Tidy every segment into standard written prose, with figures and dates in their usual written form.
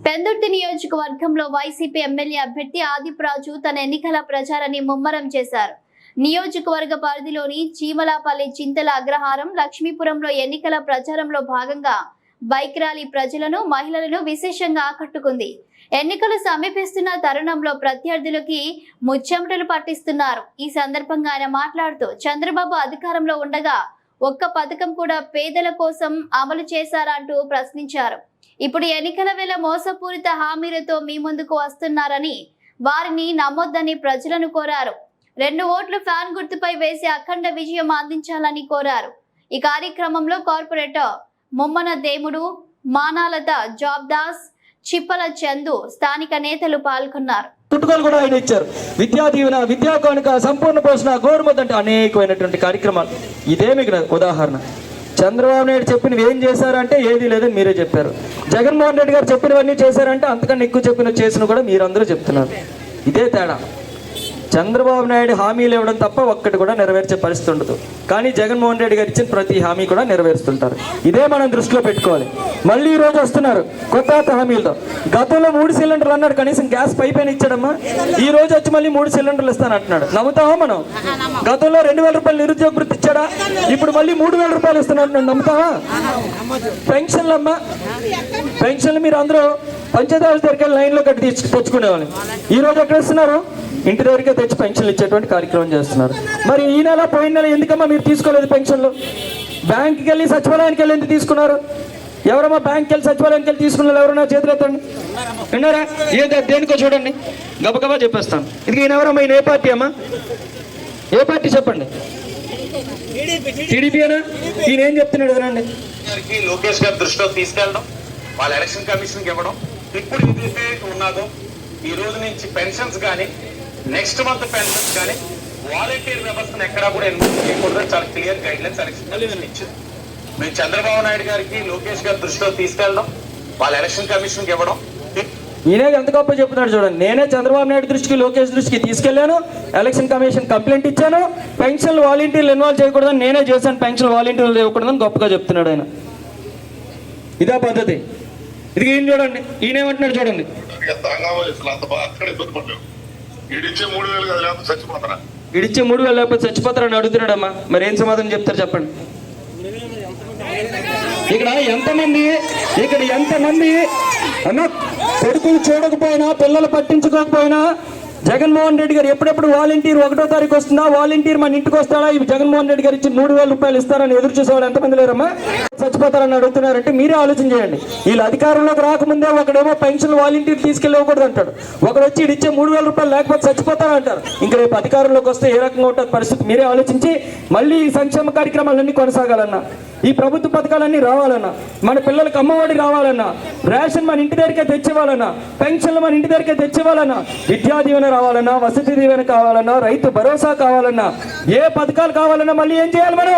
పెందుర్తి నియోజకవర్గంలో YCP MLA అభ్యర్థి ఆదిపురాజు తన ఎన్నికల ప్రచారాన్ని ముమ్మరం చేశారు. నియోజకవర్గ పరిధిలోని చీమలాపల్లి, చింతల అగ్రహారం, లక్ష్మీపురంలో ఎన్నికల ప్రచారంలో భాగంగా బైక్ ర్యాలీ ప్రజలను, మహిళలను విశేషంగా ఆకట్టుకుంది. ఎన్నికలు సమీపిస్తున్న తరుణంలో ప్రత్యర్థులకి ముచ్చెమటలు పట్టిస్తున్నారు. ఈ సందర్భంగా ఆయన మాట్లాడుతూ చంద్రబాబు అధికారంలో ఉండగా ఒక్క పథకం కూడా పేదల కోసం అమలు చేశారంటూ ప్రశ్నించారు. ఇప్పుడు ఎన్నికల వేళ మోసపూరిత హామీలతో మీ ముందుకు వస్తున్నారని, వారిని నమ్మొద్దని ప్రజలను కోరారు. 2 ఓట్లు ఫ్యాన్ గుర్తుపై వేసి అఖండ విజయం అందించాలని కోరారు. ఈ కార్యక్రమంలో కార్పొరేటర్ ముమ్మన దేముడు, మానాలత, జాబ్దాస్, చిప్పల చందు, స్థానిక నేతలు పాల్గొన్నారు. పుట్టుకలు కూడా ఆయన ఇచ్చారు. విద్యా దీవెన, విద్యా కానుక, సంపూర్ణ పోషణ, గోరుముద్ద అంటే అనేకమైనటువంటి కార్యక్రమాలు. ఇదే మీకు ఉదాహరణ. చంద్రబాబు నాయుడు చెప్పినవి ఏం చేశారంటే ఏది లేదని మీరే చెప్పారు. జగన్మోహన్ రెడ్డి గారు చెప్పినవన్నీ చేశారంటే అంతకన్నా ఎక్కువ చేసిన కూడా మీరందరూ చెప్తున్నారు. ఇదే తేడా. చంద్రబాబు నాయుడు హామీలు ఇవ్వడం తప్ప ఒక్కటి కూడా నెరవేర్చే పరిస్థితి ఉండదు. కానీ జగన్మోహన్ రెడ్డి గారు ఇచ్చిన ప్రతి హామీ కూడా నెరవేరుస్తుంటారు. ఇదే మనం దృష్టిలో పెట్టుకోవాలి. మళ్ళీ ఈ రోజు వస్తున్నారు కొత్త హామీలతో. గతంలో 3 సిలిండర్లు అన్నాడు, కనీసం గ్యాస్ పైపైన ఇచ్చాడమ్మా. ఈ రోజు వచ్చి మళ్ళీ 3 సిలిండర్లు ఇస్తాను అంటున్నాడు. నమ్ముతావా మనం? గతంలో 2000 రూపాయలు నిరుద్యోగ వృత్తి ఇచ్చాడా? ఇప్పుడు మళ్ళీ 3000 రూపాయలు ఇస్తున్నాడు. నమ్ముతావా? పెన్షన్లు అమ్మా, పెన్షన్లు మీరు అందరూ పంచాయతీ దగ్గరికి లైన్లో కట్టి తెచ్చుకునేవాళ్ళు. ఈ రోజు ఎక్కడ ఇస్తున్నారు? ఇంటి దగ్గరికే తెచ్చి పెన్షన్లు ఇచ్చేటువంటి కార్యక్రమం చేస్తున్నారు. మరి ఈ నెల, పోయిన నెల ఎందుకమ్మా మీరు తీసుకోలేదు పెన్షన్లు? బ్యాంక్కి వెళ్ళి, సచివాలయానికి వెళ్ళి ఎందుకు తీసుకున్నారు? ఎవరమ్మా బ్యాంక్కి వెళ్ళి, సచివాలయానికి వెళ్ళి తీసుకున్నారు? ఎవరన్నా చేతులు ఎత్తండి. విన్నారా? దేనికో చూడండి, గబగబా చెప్పేస్తాను. ఇది ఈయన ఎవరమ్మా? ఈయన ఏ పార్టీ అమ్మా? ఏ పార్టీ చెప్పండి? టీడీపీనా? ఈయన ఏం చెప్తున్నాడు వినండి. లోకేష్ గారి దృష్టిలో తీసుకెళ్ళడం, వాళ్ళ ఎలక్షన్ కమిషన్కి ఇవ్వడం, ఇప్పుడు ఏదైతే ఉన్నదో ఈ రోజు నుంచి పెన్షన్స్ కానీ, నెక్స్ట్ మంత్ పెన్షన్స్ కానీ, వాలంటీర్ వ్యవస్థను ఎక్కడా కూడా ఎన్నికలు చేయకూడదని చాలా clear guide lines election commission ఇచ్చింది. మేము చంద్రబాబు నాయుడు గారికి లోకేష్ గారి దృష్టిలో తీసుకెళ్ళడం, వాళ్ళ ఎలక్షన్ కమిషన్కి ఇవ్వడం. ఈయనే ఎంత గొప్ప చెప్తున్నాడు చూడండి. నేనే చంద్రబాబు నాయుడు దృష్టికి, లోకేష్ దృష్టికి తీసుకెళ్లాను, ఎలక్షన్ కమిషన్ కంప్లైంట్ ఇచ్చాను, పెన్షన్లు వాలంటీర్లు ఇన్వాల్వ్ చేయకూడదని నేనే చేశాను, పెన్షన్ వాలంటీర్లు చేయకూడదని గొప్పగా చెప్తున్నాడు ఆయన. ఇదే పద్ధతి. ఇది ఈయన చూడండి, ఈయనేమంటున్నాడు చూడండి. ఇడిచ్చే 3,000 లేకపోతే చచ్చిపోతారని అడుగుతున్నాడమ్మా. మరి ఏం సమాధానం చెప్తారు చెప్పండి? ఇక్కడ ఎంతమంది అన్న కొడుకులు చూడకపోయినా, పిల్లలు పట్టించుకోకపోయినా, జగన్మోహన్ రెడ్డి గారు ఎప్పుడెప్పుడు వాలంటీర్ 1వ తారీఖు వస్తుందా, వాలంటీర్ మన ఇంటికి వస్తాడా, ఇవి జగన్మోహన్ రెడ్డి గారు ఇచ్చి 3,000 రూపాయలు ఇస్తారని ఎదురు చూసేవాళ్ళు ఎంతమంది లేరమ్మా? చచ్చిపోతారని అడుగుతున్నారంటే మీరే ఆలోచన చేయండి. వీళ్ళు అధికారంలోకి రాకముందే ఒకడేమో పెన్షన్ వాలంటీర్ తీసుకెళ్ళి ఇవ్వకూడదు అంటాడు, ఒకడు వచ్చి ఇచ్చే 3,000 రూపాయలు లేకపోతే చచ్చిపోతారంటారు. ఇంకా రేపు అధికారంలోకి వస్తే ఏ రకంగా ఉంటుంది పరిస్థితి మీరే ఆలోచించి మళ్ళీ ఈ సంక్షేమ కార్యక్రమాలన్నీ కొనసాగాలన్నా, ఈ ప్రభుత్వ పథకాలన్నీ రావాలన్నా, మన పిల్లలకు అమ్మఒడి రావాలన్నా, రేషన్ మన ఇంటి దగ్గరికే తెచ్చివ్వాలన్నా, పెన్షన్లు మన ఇంటి దగ్గరికే తెచ్చివ్వాలన్నా, విద్యా దీవెన రావాలన్నా, వసతి దీవెన కావాలన్నా, రైతు భరోసా కావాలన్నా, ఏ పథకాలు కావాలన్నా మళ్ళీ ఏం చేయాలి? మనం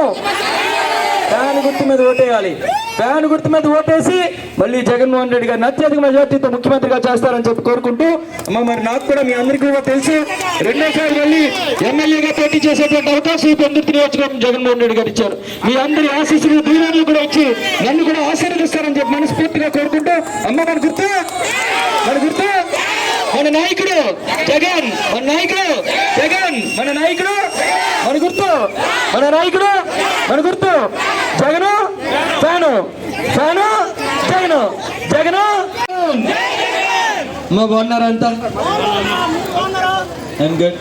ఫ్యాన్ గుర్తు మీద ఓటేయాలి. ఫ్యాన్ గుర్తు మీద ఓటేసి మళ్ళీ జగన్మోహన్ రెడ్డి గారిని అత్యధిక మెజార్టీతో ముఖ్యమంత్రిగా చేస్తారని చెప్పి కోరుకుంటూ, అమ్మ మరి నాకు కూడా మీ అందరికీ కూడా తెలిసి రెండోసారి మళ్ళీ ఎమ్మెల్యేగా పోటీ చేసేటువంటి అవకాశం ఈ పెందుర్తి నియోజకవర్గం జగన్మోహన్ రెడ్డి గారు ఇచ్చారు. మీ అందరి ఆశీస్సులు, దీవెనలు కూడా వచ్చి నన్ను కూడా ఆశీర్వదిస్తారని చెప్పి మనస్ఫూర్తిగా కోరుకుంటూ, అమ్మ మన గుర్తు మన నాయకుడు జగన్, మన నాయకుడు జగన్, మన నాయకుడు మన గుర్తు, మన నాయకుడు మన గుర్తు జగను, ఫ్యాను ఫ్యాను జగను, జగను. బాగున్నారంతా? I'm good.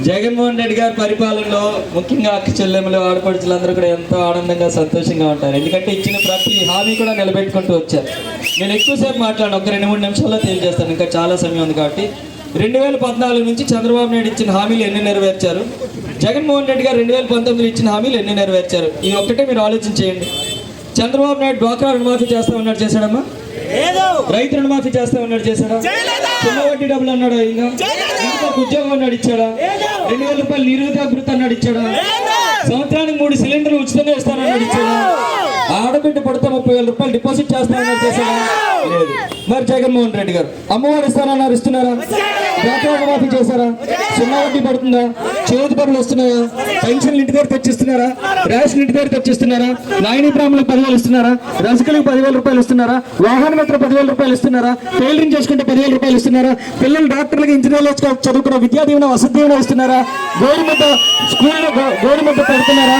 జగన్మోహన్ రెడ్డి గారి పరిపాలనలో ముఖ్యంగా అక్క చెల్లెములు, ఆడపడుచులందరూ కూడా ఎంతో ఆనందంగా, సంతోషంగా ఉంటారు. ఎందుకంటే ఇచ్చిన ప్రతి హామీ కూడా నిలబెట్టుకుంటూ వచ్చారు. నేను ఎక్కువసేపు మాట్లాడాను, ఒక 2-3 నిమిషాల్లో తెలియజేస్తాను, ఇంకా చాలా సమయం ఉంది కాబట్టి. 2014 నుంచి చంద్రబాబు నాయుడు ఇచ్చిన హామీలు ఎన్ని నెరవేర్చారు, జగన్మోహన్ రెడ్డి గారు 2019 ఇచ్చిన హామీలు ఎన్ని నెరవేర్చారు, ఈ ఒక్కటే మీరు ఆలోచన చేయండి. చంద్రబాబు నాయుడు డ్వాక్రా రుణమాఫీ చేస్తా ఉన్నాడు, చేశాడమ్మా? రైతు రుణమాఫీ చేస్తా ఉన్నాడు, చేశాడా? చిన్న వడ్డీ డబ్బులు అన్నాడు, ఇంకా ఉద్యోగం అన్నాడు, ఇచ్చాడా? 2,000 రూపాయలు నిరుద్యోగ వృత్తి అన్నాడు, ఇచ్చాడా? సంవత్సరానికి 3 సిలిండర్లు ఉచితంగా ఇస్తానన్నాడు, ఇచ్చాడా? ఆడబిడ్డ పడితే 30,000 రూపాయలు డిపాజిట్ చేస్తానన్నారు, చేశారా? లేదు. మరి జగన్మోహన్ రెడ్డి గారు అమ్మఒడి ఇస్తానన్నారు, ఇస్తున్నారా? డ్వాక్రా మాఫీ చేశారా? సున్నా వడ్డీ పడుతుందా? చేతి పనులు వస్తున్నాయా? పెన్షన్లు ఇంటి దగ్గర తెచ్చిస్తున్నారా? రేషన్ ఇంటి దగ్గర తెచ్చిస్తున్నారా? నాయని బ్రాహ్మణులకు 10,000 ఇస్తున్నారా? రజకులకు 10,000 రూపాయలు ఇస్తున్నారా? వాహన మిత్ర 10,000 రూపాయలు ఇస్తున్నారా? టైలరింగ్ చేసుకుంటే 10,000 రూపాయలు ఇస్తున్నారా? పిల్లలు డాక్టర్లకు ఇంజనీర్లు చదువుకున్న విద్యా దీవెన వసతి దీవెన ఇస్తున్నారా? గోరుముద్ద స్కూల్లో గోరుముద్ద పెడుతున్నారా?